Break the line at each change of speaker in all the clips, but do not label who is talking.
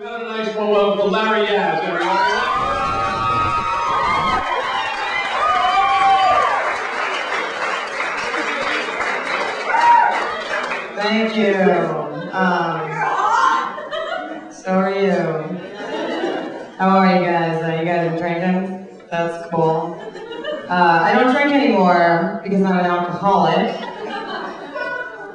We got a nice one welcome for Lara Yaz, everybody.
Thank you. So are you. How are you guys? You guys are drinking? That's cool. I don't drink anymore because I'm an alcoholic.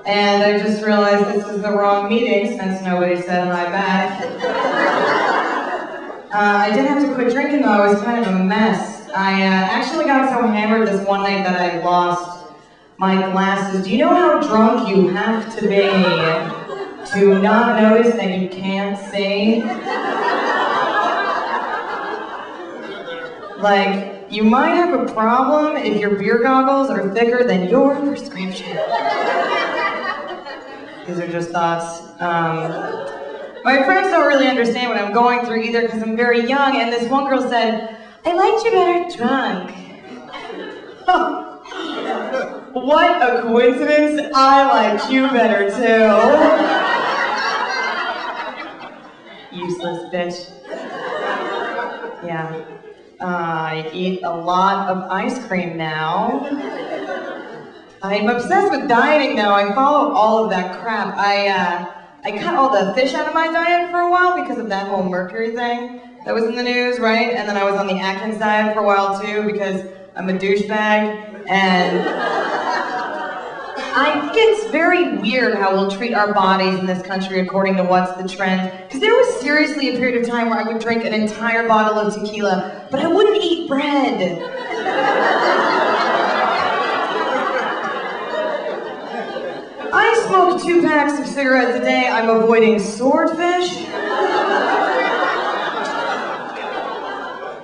And I just realized this is the wrong meeting since nobody said hi back. I did have to quit drinking though. I was kind of a mess. I actually got so hammered this one night that I lost my glasses. Do you know how drunk you have to be to not notice that you can't see? Like, you might have a problem if your beer goggles are thicker than your prescription. These are just thoughts. My friends don't really understand what I'm going through either because I'm very young, and this one girl said, "I liked you better drunk." What a coincidence, I liked you better too. Useless bitch. Yeah. I eat a lot of ice cream now. I'm obsessed with dieting now. I follow all of that crap. I cut all the fish out of my diet for a while because of that whole mercury thing that was in the news, right? And then I was on the Atkins diet for a while too because I'm a douchebag. And I think it's very weird how we'll treat our bodies in this country according to what's the trend. Because there was seriously a period of time where I would drink an entire bottle of tequila, but I wouldn't eat bread. I smoke 2 packs of cigarettes a day. I'm avoiding swordfish.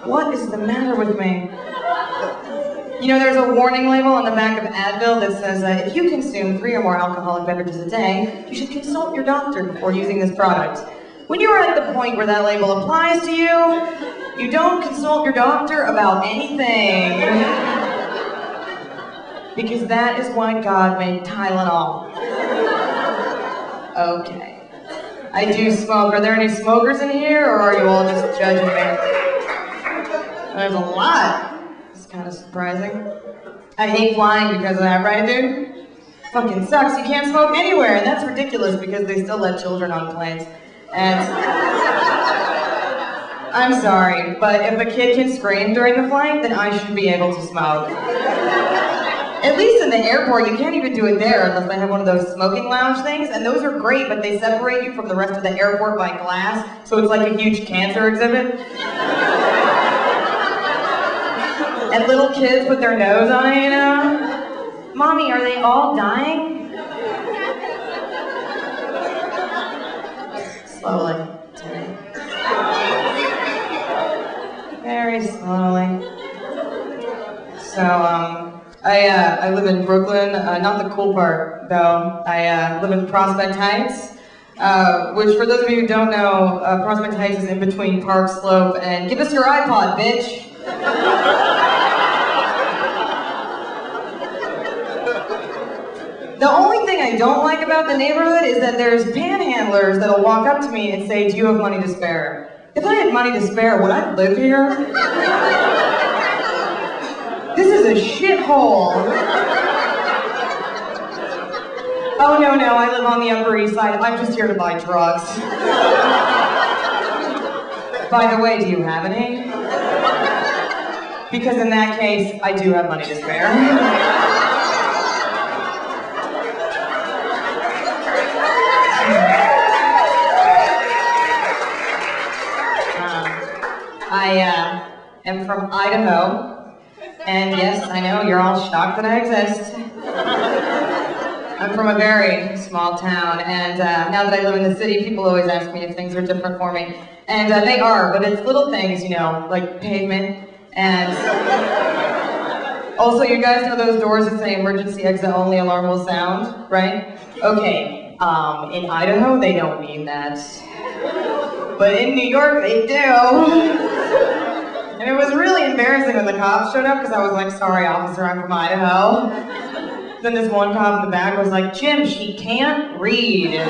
What is the matter with me? You know, there's a warning label on the back of Advil that says, if you consume 3 or more alcoholic beverages a day, you should consult your doctor before using this product. When you are at the point where that label applies to you, you don't consult your doctor about anything. Because that is why God made Tylenol. Okay. I do smoke. Are there any smokers in here, or are you all just judging me? There's a lot. Kind of surprising. I hate flying because of that, right, dude? Fucking sucks. You can't smoke anywhere, and that's ridiculous because they still let children on planes. And I'm sorry, but if a kid can scream during the flight, then I should be able to smoke. At least in the airport, you can't even do it there unless they have one of those smoking lounge things, and those are great, but they separate you from the rest of the airport by glass, so it's like a huge cancer exhibit. And little kids put their nose on it, you know? Mommy, are they all dying? Slowly. Very slowly. So, I live in Brooklyn, not the cool part, though. I live in Prospect Heights, which for those of you who don't know, Prospect Heights is in between Park Slope and give us your iPod, bitch. The only thing I don't like about the neighborhood is that there's panhandlers that'll walk up to me and say, "Do you have money to spare?" If I had money to spare, would I live here? This is a shithole. Oh no, I live on the Upper East Side. I'm just here to buy drugs. By the way, do you have any? Because in that case, I do have money to spare. I am from Idaho, and yes, I know you're all shocked that I exist. I'm from a very small town, and now that I live in the city, people always ask me if things are different for me. And they are, but it's little things, you know, like pavement, and also you guys know those doors that say emergency exit only, alarm will sound, right? Okay, in Idaho, they don't mean that. But in New York, they do. And it was really embarrassing when the cops showed up because I was like, "Sorry, officer, I'm from Idaho." Then this one cop in the back was like, "Jim, she can't read."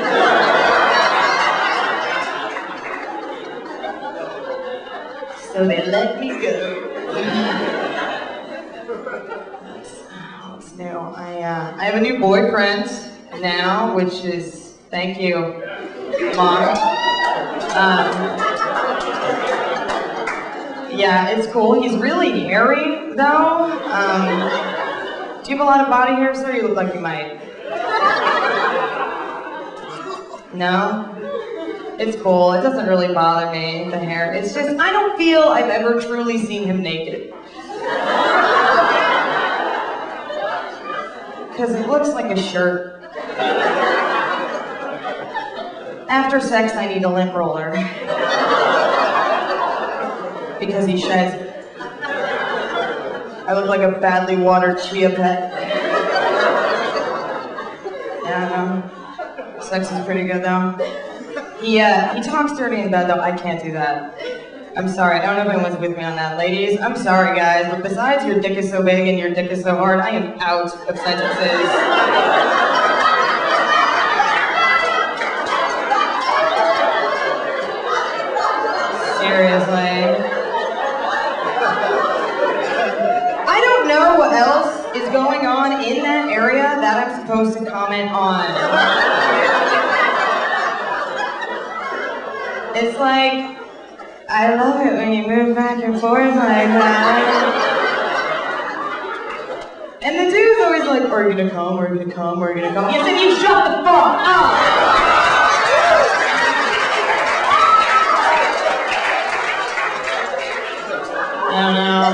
so they let me go. What's new? I have a new boyfriend now, which is, thank you, Mom. Yeah, it's cool. He's really hairy, though. Do you have a lot of body hair, sir? You look like you might. No? It's cool. It doesn't really bother me, the hair. It's just, I don't feel I've ever truly seen him naked. Because it looks like a shirt. After sex, I need a lint roller. Because he sheds. I look like a badly watered chia pet. Yeah, sex is pretty good though. He talks dirty in bed though. I can't do that. I'm sorry, I don't know if anyone's with me on that. Ladies, I'm sorry guys, but besides your dick is so big and your dick is so hard, I am out of sentences. Seriously. I don't know what else is going on in that area that I'm supposed to comment on. It's like, I love it when you move back and forth like that. And the dude's always like, are you gonna come, are you gonna come, are you gonna come? Yes, and you shut the fuck up! I don't know.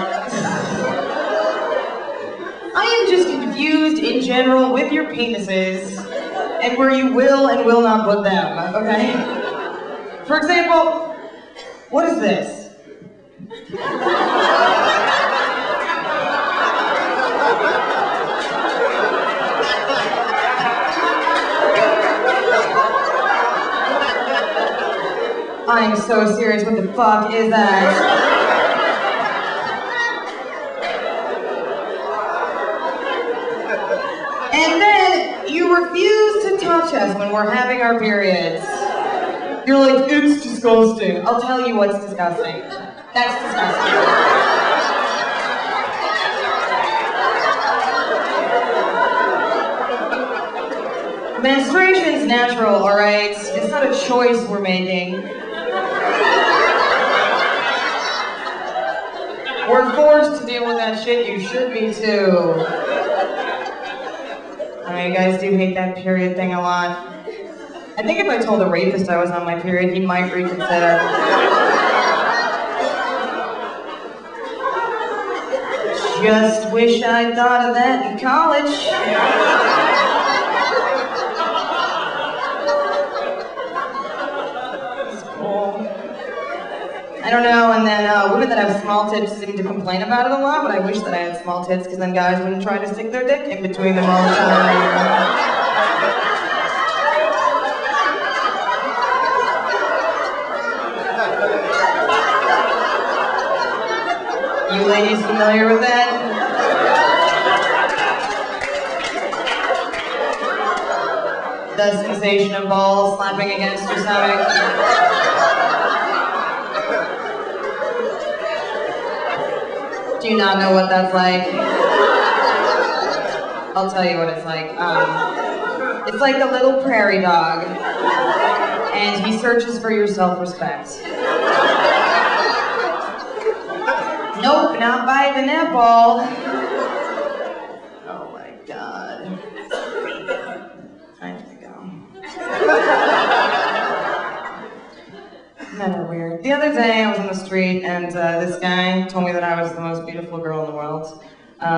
I am just confused in general with your penises and where you will and will not put them, okay? For example, what is this? I'm so serious, what the fuck is that? And then you refuse to touch us when we're having our periods. You're like, it's disgusting. I'll tell you what's disgusting. That's disgusting. Menstruation's natural, alright? It's not a choice we're making. We're forced to deal with that shit. You should be too. I know you guys do hate that period thing a lot. I think if I told a rapist I was on my period, he might reconsider. Just wish I'd thought of that in college. It's cool. I don't know, and then women that have small tits seem to complain about it a lot, but I wish that I had small tits, because then guys wouldn't try to stick their dick in between them all the time. You ladies familiar with that? The sensation of balls slapping against your stomach. Do you not know what that's like? I'll tell you what it's like. It's like a little prairie dog, and he searches for your self-respect. Nope, not by the nipple. Oh my god. I have to go. Men are weird. The other day I was on the street and this guy told me that I was the most beautiful girl in the world.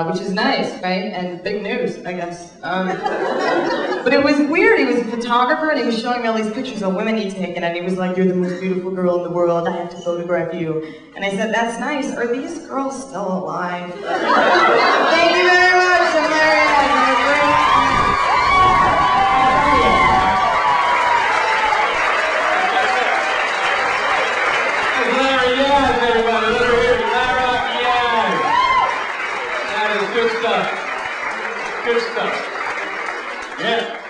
Which is nice, right? And big news, I guess. But it was weird. He was a photographer and he was showing me all these pictures of women he'd taken, and he was like, "You're the most beautiful girl in the world. I have to photograph you." And I said, "That's nice. Are these girls still alive?" Thank you very much, Lara Yaz.
Lara Yaz, everybody. Let her hear it. Lara Yaz. That is good stuff. Good stuff. Yeah.